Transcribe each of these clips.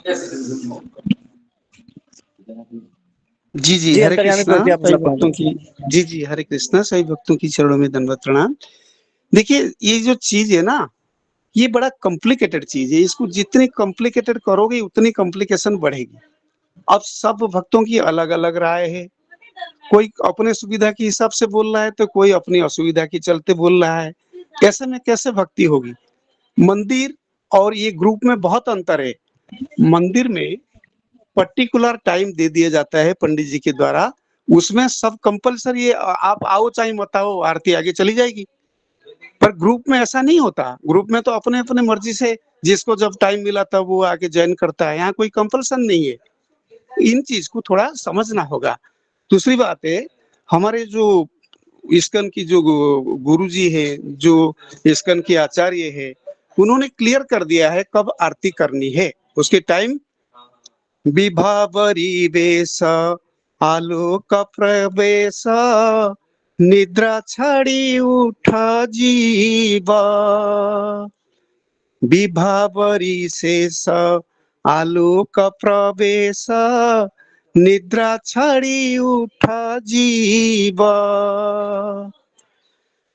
जी, जी, जी हरे अंतर्यामी कृष्णा, प्रभु जी आप सभी बोला भक्तों पहले। की जी, जी, हरे कृष्णा, सभी भक्तों की चरणों में दंडवत प्रणाम। देखिए, ये जो चीज़ है ना, ये बड़ा कॉम्प्लिकेटेड चीज़ है, इसको जितनी कॉम्प्लिकेटेड करोगे उतनी कॉम्प्लिकेशन बढ़ेगी। अब सब भक्तों की अलग-अलग राय है, कोई अपने सुविधा के हिसाब से बोल रहा है, तो कोई अपनी असुविधा के चलते बोल रहा है। ऐसे में कैसे भक्ति होगी? मंदिर और ये ग्रुप में बहुत अंतर है। मंदिर में पर्टिकुलर टाइम दे दिया जाता है पंडित जी के द्वारा, उसमें सब कंपल्सरी है, आप आओ चाहे मत आओ, आरती आगे चली जाएगी। पर ग्रुप में ऐसा नहीं होता, ग्रुप में तो अपने-अपने मर्जी से जिसको जब टाइम मिला तब वो आके जॉइन करता है, यहाँ कोई कंपल्सन नहीं है। इन चीज़ को थोड़ा समझना होगा। दूसरी बात है, हमारे जो इस्कॉन की जो गुरुजी हैं, जो इस्कॉन के आचार्य हैं, उन्होंने क्लियर कर दिया है कब आरती करनी है। उसके टाइम विभावरी बेश आलोक प्रवेश निद्रा छाड़ी उठा जीवा विभावरी शेष आलोक प्रवेश निद्रा छाड़ी उठा जीवा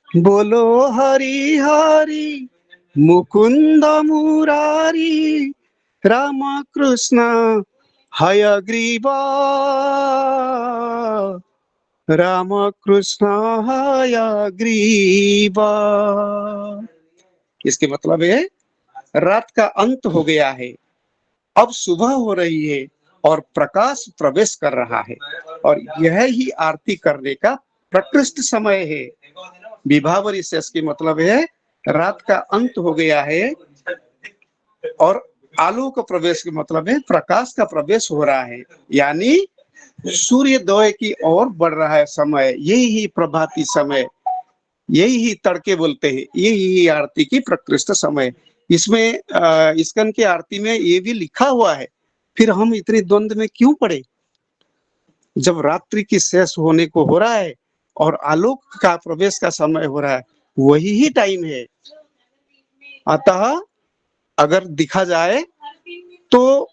बोलो हरि हरि मुकुंद मुरारी राम कृष्ण हयग्रीवा राम कृष्ण हयग्रीवा। इसके मतलब है रात का अंत हो गया है, अब सुबह हो रही है और प्रकाश प्रवेश कर रहा है, और यह ही आरती करने का प्रकृष्ट समय है। विभावरी शेष की मतलब है रात का अंत हो गया है, और आलोक प्रवेश का मतलब है प्रकाश का प्रवेश हो रहा है, यानी सूर्योदय की ओर बढ़ रहा है समय। यही ही प्रभाती समय, यही ही तड़के बोलते हैं, यही ही आरती की प्रकृष्ट समय। इसमें इस्कन की आरती में ये भी लिखा हुआ है, फिर हम इतनी द्वंद में क्यों पड़े? जब रात्रि की शेष होने को हो रहा है और आलोक का प्रवेश का समय हो रहा है, वही ही टाइम है। अतः अगर दिखा जाए तो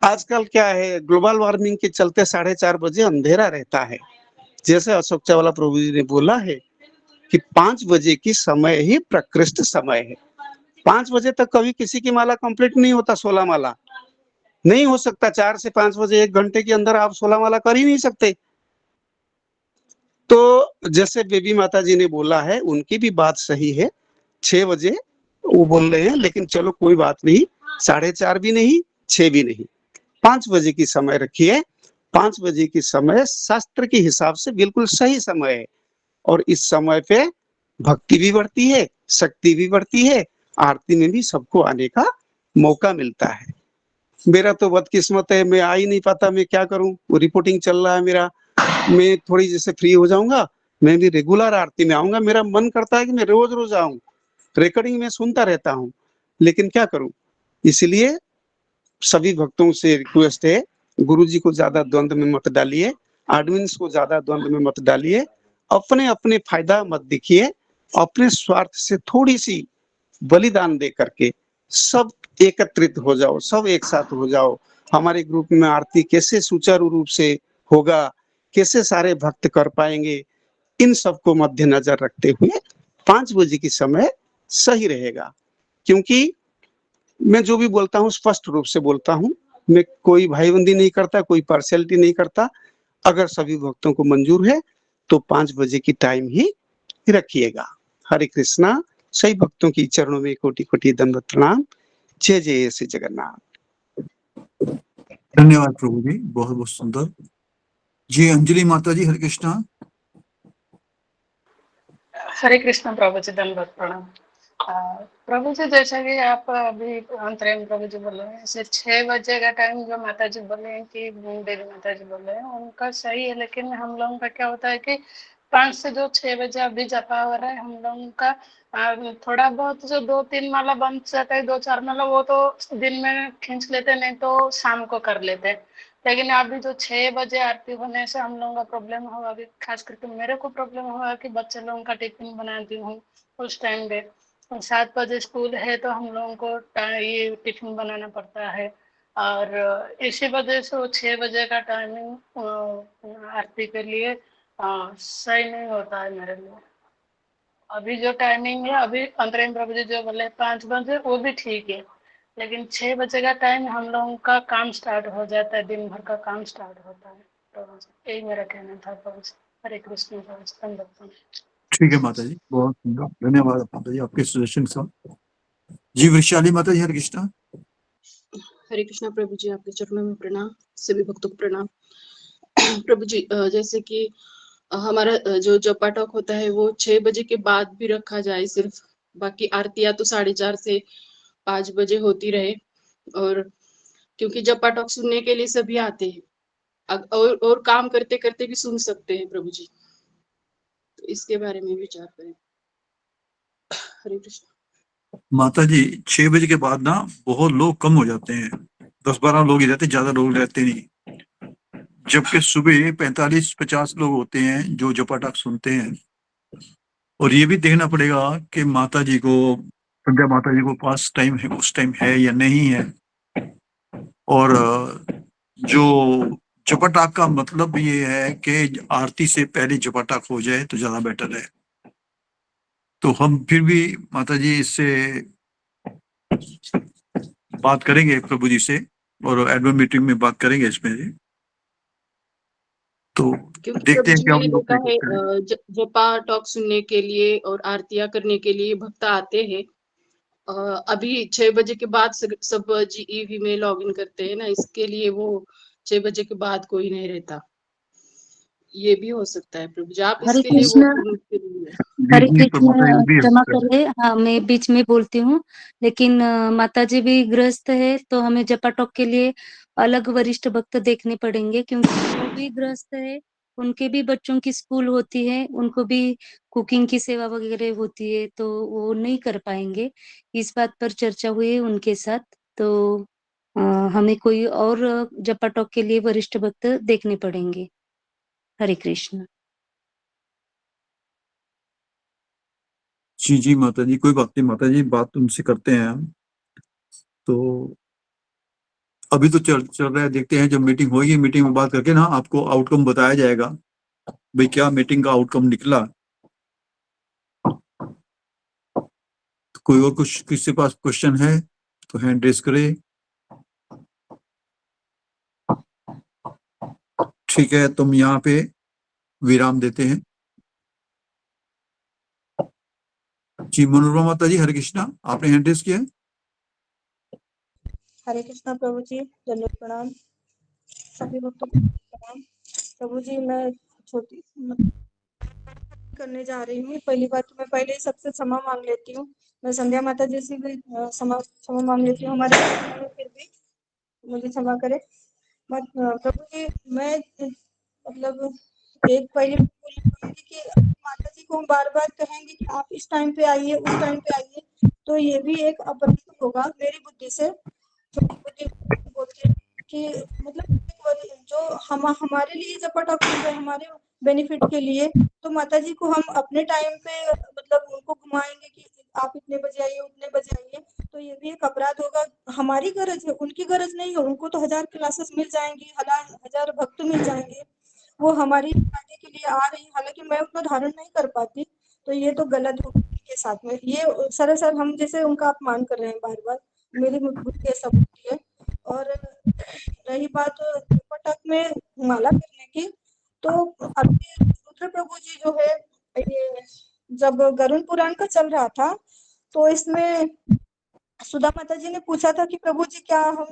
आजकल क्या है, ग्लोबल वार्मिंग के चलते 4:30 बजे अंधेरा रहता है। जैसे अशोक चावला प्रभु जी ने बोला है कि 5 बजे की समय ही प्रकृष्ट समय है। 5 बजे तक कभी किसी की माला कंप्लीट नहीं होता, 16 माला नहीं हो सकता। 4 से 5 बजे 1 घंटे के अंदर आप 16 माला कर ही नहीं सकते। तो जैसे बेबी माता जी ने बोला है, उनकी भी बात सही है। 6 बजे वो बोल रहे हैं, लेकिन चलो कोई बात नहीं, 4:30 भी नहीं, 6 भी नहीं, 5 बजे की समय रखिए। 5 बजे की समय शास्त्र के हिसाब से बिल्कुल सही समय है, और इस समय पे भक्ति भी बढ़ती है, शक्ति भी बढ़ती है, आरती में भी सबको आने का मौका मिलता है। मेरा तो बदकिस्मत है, मैं आ ही नहीं पाता, मैं क्या करूं, वो रिपोर्टिंग चल रहा है मेरा। मैं थोड़ी जैसे फ्री हो जाऊंगा, मैं भी रेगुलर आरती में आऊंगा। मेरा मन करता है कि मैं रोज रोज आऊं, रिकॉर्डिंग में सुनता रहता हूं, लेकिन क्या करूं। इसलिए सभी भक्तों से रिक्वेस्ट है, गुरु जी को ज्यादा द्वंद में मत डालिए, एडमिन्स को ज्यादा द्वंद में मत डालिए, अपने अपने फायदा मत देखिए, अपने स्वार्थ से थोड़ी सी बलिदान दे करके सब एकत्रित हो जाओ, सब एक साथ हो जाओ। हमारे ग्रुप में आरती कैसे सुचारू रूप से होगा, कैसे सारे भक्त कर पाएंगे, इन सबको मद्देनजर रखते हुए 5 बजे की समय सही रहेगा। क्योंकि मैं जो भी बोलता हूँ स्पष्ट रूप से बोलता हूँ, मैं कोई भाईबंदी नहीं करता, कोई पार्शियलिटी नहीं करता। अगर सभी भक्तों को मंजूर है तो 5 बजे की टाइम ही रखिएगा। हरे कृष्णा, सही भक्तों की चरणों में कोटि कोटि दंडवत प्रणाम। जय जय श्री जगन्नाथ। धन्यवाद प्रभु जी, बहुत बहुत सुंदर। जी अंजलि माता जी, हरे कृष्णा। हरे कृष्ण प्रभु जी, दंडवत प्रणाम। प्रभु जी, जैसा कि आप अभी अंतरिम प्रभु जी बोले हैं, ऐसे 6 बजे का टाइम जो माता जी बोले हैं कि देवी माता जी बोले हैं, उनका सही है। लेकिन हम लोगों का क्या होता है कि 5 से जो 6 बजे अभी जपा हो रहा है, हम लोगों का थोड़ा बहुत जो 2-3 माला बन जाता है, 2-4 माला, वो तो दिन में खींच लेते, नहीं तो शाम को कर लेते हैं। लेकिन अभी जो 6 बजे आरती होने से हम लोगों का प्रॉब्लम हुआ कि खास करके मेरे को प्रॉब्लम हुआ कि बच्चे लोगों का टिफिन बनाती हूँ उस टाइम पे। 7 बजे स्कूल है तो हम लोगों को ये टिफिन बनाना पड़ता है। और इसी वजह से वो 6 बजे का टाइमिंग आरती के लिए सही नहीं होता है मेरे लिए। अभी जो टाइमिंग है, अभी अंतरिम प्रभु जी जो बोले 5 बजे, वो भी ठीक है, लेकिन 6 बजे का टाइम हम लोगों का काम स्टार्ट हो जाता है, दिन भर का काम स्टार्ट होता है। तो यही मेरा कहना था प्रभु जी। हरे कृष्ण प्रभु जी, धन्यवाद प्रभु जी। ठीक है माता जी, बहुत सुंदर, धन्यवाद माता जी आपके सजेशन का। जी वृषाली माता जी, हरे कृष्णा। हरे कृष्णा प्रभु जी, आपके चरणों में प्रणाम, सभी भक्तों को प्रणाम। प्रभु जी, जैसे कि हमारा जो जपा टॉक होता है वो 6 बजे के बाद भी रखा जाए सिर्फ, बाकी आरतियां तो 4:30 से 5 बजे होती रहे। और क्योंकि जपा टॉक सुनने के लिए सभी आते हैं, और काम करते करते भी सुन सकते हैं प्रभु जी, तो इसके बारे में विचार करें। हरे कृष्ण। माता जी 6 बजे के बाद ना बहुत लोग कम हो जाते हैं, 10-12 लोग ही रहते, ज्यादा लोग रहते नहीं, जबकि सुबह 45-50 लोग होते हैं जो जपाटाक सुनते हैं। और ये भी देखना पड़ेगा कि माता जी को, संध्या माता जी को पास टाइम है, उस टाइम है या नहीं है। और जो जपाटाक का मतलब ये है कि आरती से पहले जपाटाक हो जाए तो ज्यादा बेटर है। तो हम फिर भी माता जी इससे बात करेंगे प्रभु जी से, और एडमिन मीटिंग में बात करेंगे इसमें जी। तो क्योंकि देखते प्रभु हैं जी क्या हम मैंने लोग देखा क्या है, करते हैं। जपा टॉक सुनने के लिए और आरतियां करने के लिए भक्त आते हैं। अभी 6 बजे के बाद सब जीईवी में लॉग इन करते हैं ना, इसके लिए वो 6 बजे के बाद कोई नहीं रहता। ये भी हो सकता है प्रभु जी, आप हरे इसके लिए वो कृष्ण। उनके लिए। जी हरे जी, तो माता जी कृष्ण, वो भी क्षमा है। करिए, हाँ मैं बीच में बोलती हूँ, लेकिन माता जी भी गृहस्थ है तो हमें जपा टॉक के लिए अलग वरिष्ठ भक्त देखने पड़ेंगे, क्योंकि वो भी गृहस्थ है, उनके भी बच्चों की स्कूल होती है, उनको भी कुकिंग की सेवा वगैरह होती है, तो वो नहीं कर पाएंगे। इस बात पर चर्चा हुई है उनके साथ, तो अ, हमें कोई और जपा टॉक के लिए वरिष्ठ भक्त देखने पड़ेंगे। हरे कृष्ण। जी जी माता जी, कोई बात नहीं माता जी, बात उनसे करते हैं हम। तो अभी तो चल चल रहा है, देखते हैं जब मीटिंग होगी, मीटिंग में बात करके ना आपको आउटकम बताया जाएगा, भाई क्या मीटिंग का आउटकम निकला। तो कोई और कुछ किसी पास क्वेश्चन है तो हैंड रेस करे। ठीक है, तुम यहाँ पे विराम देते हैं। जी मनोरमा माता जी, हरे कृष्णा, आपने हैंड रेस किया है। हरे कृष्णा प्रभु जी, दंडवत प्रणाम, सभी भक्तों को प्रणाम। प्रभु जी, मैं छोटी करने जा रही हूँ। पहली बात तो मैं पहले ही सबसे क्षमा मांग लेती हूँ। मैं संध्या माता जी से भी क्षमा मांग लेती हूँ, हमारे में फिर भी मुझे क्षमा करे। प्रभु जी, मैं मतलब एक पहले बोलूंगी कि माता जी को हम बार बार कहेंगे कि आप इस टाइम पे आइए, उस टाइम पे आइए, तो ये भी एक अपराध होगा मेरी बुद्धि से, छोटी बुद्धि बोलती है कि मतलब जो हमारे लिए जपट है, हमारे बेनिफिट के लिए, तो माता जी को हम अपने टाइम पे मतलब उनको घुमाएंगे कि आप इतने बजे आइए, उतने बजे आइए, तो ये भी एक अपराध होगा। हमारी गरज है, उनकी गरज नहीं है। उनको तो 1000 क्लासेस मिल जाएंगी, 1000 भक्त मिल जाएंगे, वो हमारी फायदे के लिए आ रही, हालांकि मैं उतना धारण नहीं कर पाती, तो ये तो गलत होगा के साथ में। ये सरासर हम जैसे उनका अपमान कर रहे हैं बार बार, मेरी बुद्धि ऐसा बोलती है। और रही बात पटक में माला करने की, तो अभी रुद्र प्रभु जी जो है, ये जब गरुड़ पुराण का चल रहा था, तो इसमें सुधा माता जी ने पूछा था कि प्रभु जी क्या हम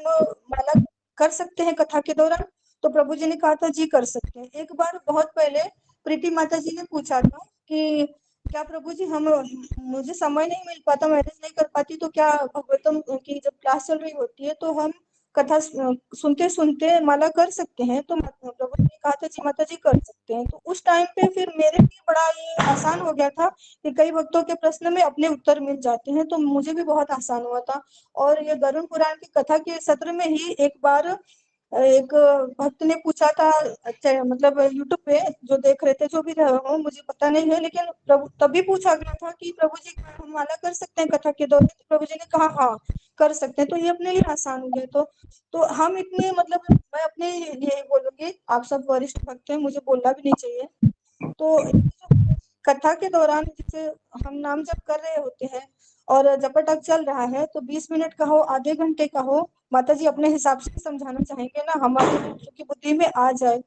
माला कर सकते हैं कथा के दौरान, तो प्रभु जी ने कहा था जी कर सकते हैं। एक बार बहुत पहले प्रीति माता जी ने पूछा था कि क्या प्रभु जी हम मुझे समय नहीं मिल पाता, मैनेज नहीं कर पाती, तो क्या भगवतम की जब क्लास चल रही होती है तो हम कथा सुनते सुनते माला कर सकते हैं, तो प्रभु जी ने कहा था जी माता जी कर सकते हैं। तो उस टाइम पे फिर मेरे लिए बड़ा ये आसान हो गया था कि कई भक्तों के प्रश्न में अपने उत्तर मिल जाते हैं, तो मुझे भी बहुत आसान हुआ था। और ये गरुड़ पुराण की कथा के सत्र में ही एक बार एक भक्त ने पूछा था, मतलब यूट्यूब पे जो देख रहे थे, जो भी हो मुझे पता नहीं है, लेकिन प्रभु तभी पूछा गया था कि प्रभु जी हम माला कर सकते हैं कथा के दौरान, तो प्रभु जी ने कहा हाँ। कर सकते हैं, तो ये अपने लिए आसान हो गया। तो हम इतने मतलब मैं अपने लिए बोलूंगी, आप सब वरिष्ठ भक्त हैं, मुझे बोलना भी नहीं चाहिए। तो कथा के दौरान जैसे हम नाम जप कर रहे होते हैं और जपटक चल रहा है, तो 20 मिनट का हो, आधे घंटे का हो, माता जी अपने हिसाब से समझाना चाहेंगे ना, हमारे बच्चों की बुद्धि में आ जाए।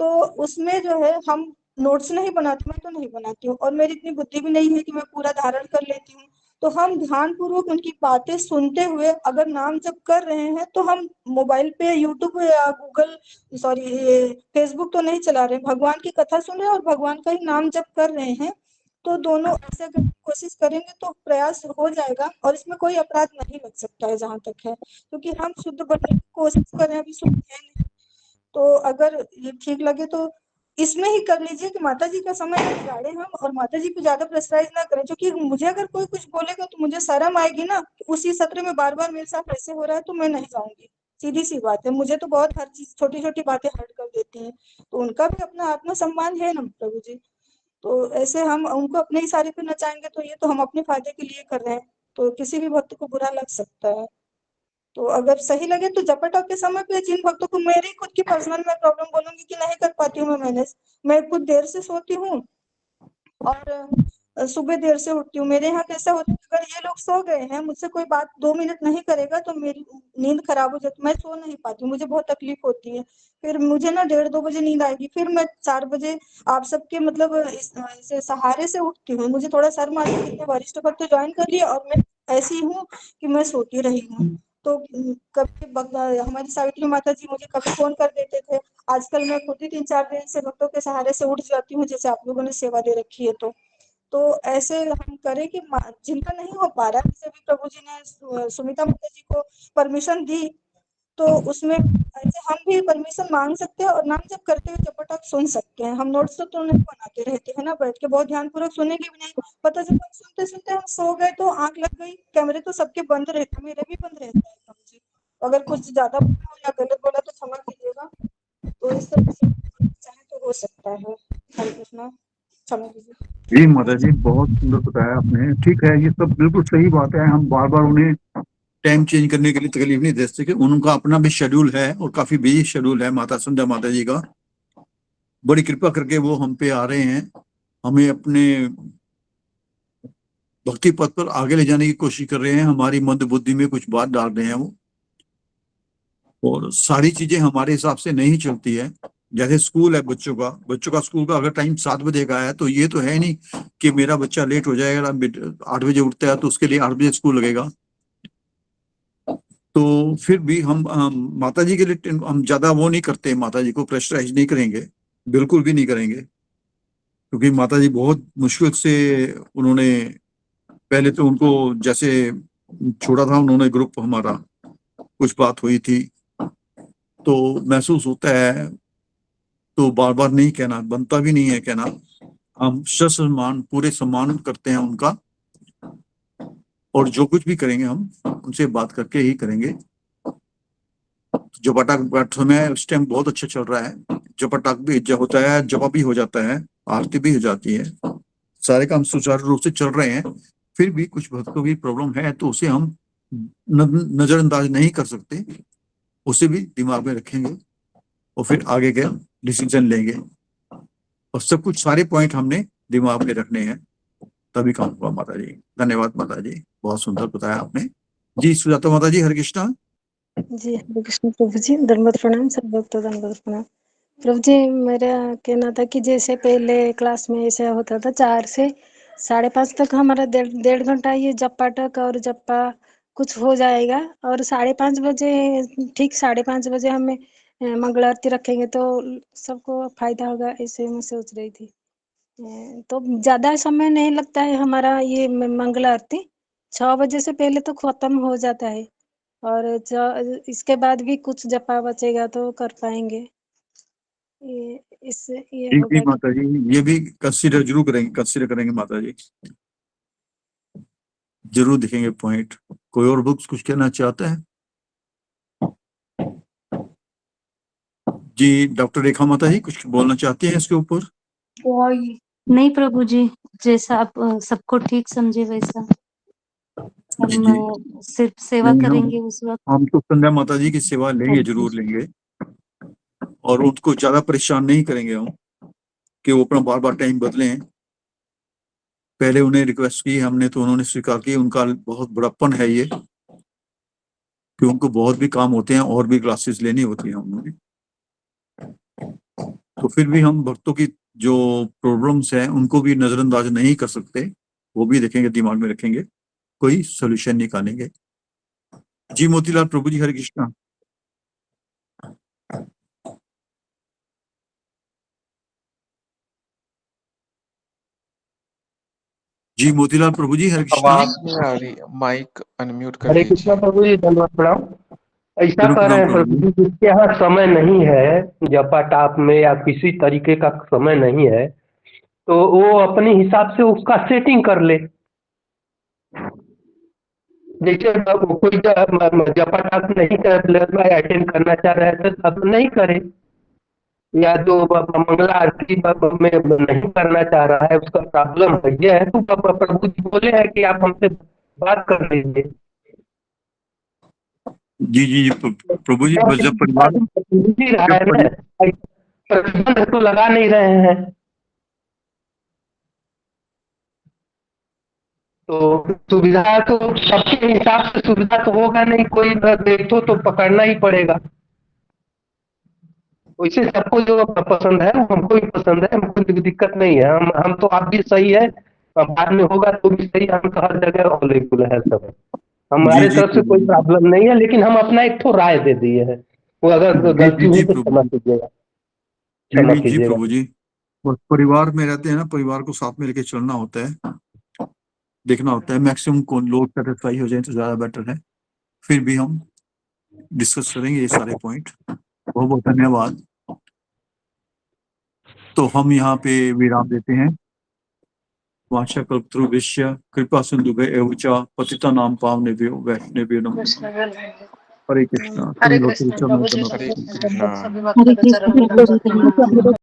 तो उसमें जो है हम नोट्स नहीं बनाती, मैं तो नहीं बनाती हूँ, और मेरी इतनी बुद्धि भी नहीं है कि मैं पूरा धारण कर लेती हूँ। तो हम ध्यान पूर्वक उनकी बातें सुनते हुए अगर नाम जप कर रहे हैं, तो हम मोबाइल पे यूट्यूब या गूगल सॉरी ये फेसबुक तो नहीं चला रहे, भगवान की कथा सुन रहे हैं और भगवान का ही नाम जप कर रहे हैं। तो दोनों ऐसे अगर कोशिश करेंगे तो प्रयास हो जाएगा, और इसमें कोई अपराध नहीं लग सकता है जहां तक है, क्योंकि हम शुद्ध बनने की कोशिश कर रहे हैं, अभी शुद्ध है नहीं। तो अगर ये ठीक लगे तो इसमें ही कर लीजिए कि माता जी का समय बिगाड़े हम, और माता जी पे ज्यादा प्रेशराइज ना करें, क्योंकि मुझे अगर कोई कुछ बोलेगा तो मुझे शर्म आएगी ना, उसी सत्र में बार बार मेरे साथ ऐसे हो रहा है तो मैं नहीं जाऊंगी। सीधी सी बात है, मुझे तो बहुत हर चीज छोटी छोटी बातें हर्ट कर देती हैं, तो उनका भी अपना आत्मसम्मान है ना प्रभु जी। तो ऐसे हम उनको अपने इशारे पे नचाएंगे तो ये तो हम अपने फायदे के लिए कर रहे हैं, तो किसी भी भक्त को बुरा लग सकता है। तो अगर सही लगे तो जपटक के समय पे जिन भक्तों को, मेरी खुद की पर्सनल मैं प्रॉब्लम बोलूंगी कि नहीं कर पाती हूँ मैं मैनेज, मैं खुद देर से सोती हूँ और सुबह देर से उठती हूँ। मेरे यहाँ कैसा होता है, अगर ये लोग सो गए हैं, मुझसे कोई बात 2 मिनट नहीं करेगा तो मेरी नींद खराब हो जाती, मैं सो नहीं पाती हूँ, मुझे बहुत तकलीफ होती है। फिर मुझे ना 1:30-2 बजे नींद आएगी, फिर मैं 4 बजे आप सबके मतलब इसे सहारे से उठती हूँ। मुझे थोड़ा शर्म आती है, इतने वरिष्ठ भक्त ज्वाइन कर लिए और मैं ऐसी हूँ कि मैं सोती रही हूँ। तो कभी हमारी सावित्री माता जी मुझे कभी फोन कर देते थे, आजकल मैं खुद ही 3-4 दिन से भक्तों के सहारे से उठ जाती हूँ, जैसे आप लोगों ने सेवा दे रखी है। तो ऐसे हम करें कि जिनका नहीं हो पा रहा है, जैसे भी प्रभु जी ने सुमिता माता जी को परमिशन दी, तो उसमें ऐसे हम भी परमिशन मांग सकते हैं और नाम जप करते हुए जपटक सुन सकते हैं। हम नोट्स तो नहीं बनाते रहते हैं ना, बैठ के बहुत ध्यानपूर्वक सुनेंगे भी नहीं, पता चला सुनते सुनते हम सो गए तो आंख लग गई, कैमरे तो सबके बंद रहते हैं, मेरे भी बंद रहता है प्रभु जी। अगर कुछ ज्यादा बोला या गलत बोला तो क्षमा कीजिएगा। तो इस तरह से चाहे तो हो सकता है। हरे कृष्णा, क्षमा कीजिए। जी माता जी, बहुत सुंदर बताया आपने। ठीक है, ये सब बिल्कुल सही बात है। हम बार बार उन्हें टाइम चेंज करने के लिए तकलीफ नहीं दे सकते, उनका अपना भी शेड्यूल है और काफी बिजी शेड्यूल है माता संध्या माता जी का। बड़ी कृपा करके वो हम पे आ रहे हैं, हमें अपने भक्ति पथ पर आगे ले जाने की कोशिश कर रहे हैं, हमारी मंद बुद्धि में कुछ बात डाल रहे हैं वो, और सारी चीजें हमारे हिसाब से नहीं चलती है। जैसे स्कूल है बच्चों का स्कूल का अगर टाइम 7 बजे का है, तो ये तो है नहीं कि मेरा बच्चा लेट हो जाएगा, 8 बजे उठता है तो उसके लिए 8 बजे स्कूल लगेगा। तो फिर भी हम माता जी के लिए हम ज्यादा वो नहीं करते, माता जी को प्रेशराइज नहीं करेंगे, बिल्कुल भी नहीं करेंगे, क्योंकि माता जी बहुत मुश्किल से उन्होंने, पहले तो उनको जैसे छोड़ा था उन्होंने ग्रुप हमारा, कुछ बात हुई थी तो महसूस होता है, तो बार बार नहीं कहना, बनता भी नहीं है कहना। हम सम्मान, पूरे सम्मान करते हैं उनका, और जो कुछ भी करेंगे हम उनसे बात करके ही करेंगे। जपटाक का समय उस टाइम बहुत अच्छा चल रहा है, जपटाक भी होता है, जपा भी हो जाता है, आरती भी हो जाती है, सारे काम सुचारू रूप से चल रहे हैं। फिर भी कुछ भक्तों की प्रॉब्लम है तो उसे हम नजरअंदाज नहीं कर सकते, उसे भी दिमाग में रखेंगे और फिर आगे के डिसीजन लेंगे, और सब कुछ सारे पॉइंट हमने दिमाग में रखने हैं, तभी काम होगा माता जी। धन्यवाद माता जी, बहुत सुंदर बताया आपने। जी सुजाता माता जी, हरे कृष्णा। जी हरे कृष्ण प्रभु जी, दंडवत प्रणाम, सब भक्तों दंडवत प्रणाम। प्रभु जी, मेरा कहना था कि जैसे पहले क्लास में ऐसा होता था 4 से 5:30 तक हमारा 1.5 घंटा ये जप पाठक और जप्पा कुछ हो जाएगा, और 5:30 बजे ठीक 5:30 बजे हमें मंगल आरती रखेंगे तो सबको फायदा होगा, ऐसे मैं सोच रही थी। तो ज्यादा समय नहीं लगता है हमारा ये मंगल आरती, 6 बजे से पहले तो खत्म हो जाता है, और इसके बाद भी कुछ जपा बचेगा तो कर पाएंगे। इससे ये जी होगा कि माता जी, ये भी कंसीडर जरूर करेंगे, कंसीडर करेंगे माता जी, जरूर दिखेंगे पॉइंट। कोई और बुक्स कुछ कहना चाहता है? जी डॉक्टर रेखा माता जी कुछ बोलना चाहती हैं इसके ऊपर? नहीं प्रभु जी, जैसा आप सबको ठीक समझे वैसा। जी हम जी सिर्फ सेवा नहीं, करेंगे उस वक्त। हम तो संध्या माता जी की सेवा लेंगे, हाँ जरूर जी। लेंगे, और उनको ज्यादा परेशान नहीं करेंगे हम कि वो अपना बार बार टाइम बदलें। पहले उन्हें रिक्वेस्ट की हमने तो उन्होंने स्वीकार की। उनका बहुत बड़प्पन है ये कि उनको बहुत भी काम होते हैं और भी क्लासेस लेनी होती हैं उन्होंने। तो फिर भी हम भक्तों की जो प्रॉब्लम्स हैं उनको भी नजरअंदाज नहीं कर सकते, वो भी देखेंगे, दिमाग में रखेंगे, कोई सोल्यूशन निकालेंगे। जी मोतीलाल प्रभु जी, हरे कृष्णा। जी मोतीलाल प्रभु जी, हरे कृष्णा। आवाज नहीं आ रही, माइक अनम्यूट कर हरे कृष्णा लीजिए। प्रभु जी, धन्यवाद प्रणाम। ऐसा जरूर कह रहे प्रणाम हैं प्रभु प्रभु जी। जी, जिसके यहाँ समय नहीं है, जपा टाप में या किसी तरीके का समय नहीं है, तो वो अपने हिसाब से उसका सेटिंग कर ले। जैसे अब कोई जपा टाप नहीं अटेंड करना चाह रहा है तो अब नहीं करे, या जो मंगला आरती में नहीं करना चाह रहा है, उसका प्रॉब्लम है ये है, तो प्रभु जी बोले हैं कि आप हमसे बात कर लीजिए। जी जी जी, प्रभु जी, बस जब परिवार नहीं रहा जब है परि, ना, प्रतिबंध तो लगा नहीं रहे हैं, तो सुविधा तो सबके हिसाब से सुविधा तो होगा नहीं, कोई देखो तो पकड़ना ही पड़ेगा। वैसे सबको जो पसंद है वो हमको भी पसंद है, हमको कोई दिक्कत नहीं है। हम तो आप भी सही है, बाद में होगा तो भी सही, हम तो हर जगह अवेलेबल है सब। जी हमारे जी तरफ से प्रभु कोई जी, प्रॉब्लम नहीं है, लेकिन हम अपना एक ठो राय दे दिए हैं, वो अगर जी गलती जी हुई जी तो प्रभु क्षमा जी, कीजिएगा, नहीं क्षमा नहीं जी कीजिएगा। प्रभु जी। बस परिवार में रहते हैं ना, परिवार को साथ में लेके चलना होता है, देखना होता है मैक्सिमम कौन लोग सेटिस्फाई हो जाए तो ज्यादा बेटर है। फिर भी हम डिस्कस करेंगे ये सारे पॉइंट। बहुत बहुत धन्यवाद। तो हम यहाँ पे विराम देते हैं। वाचा कल्पतरुभ्यश्च कृपा सिंधुभ्यः एव च पतितानां पावनेभ्यो वैष्णवेभ्यो नमो कृष्ण नमः। वल्लभ। हरे कृष्णा। हरे सभी भक्तों के कृष्ण चरणों प्रभु में जी, नमस्कार। हरे सभी कृष्णा। भक्त के चरण में दंडवत प्रणाम।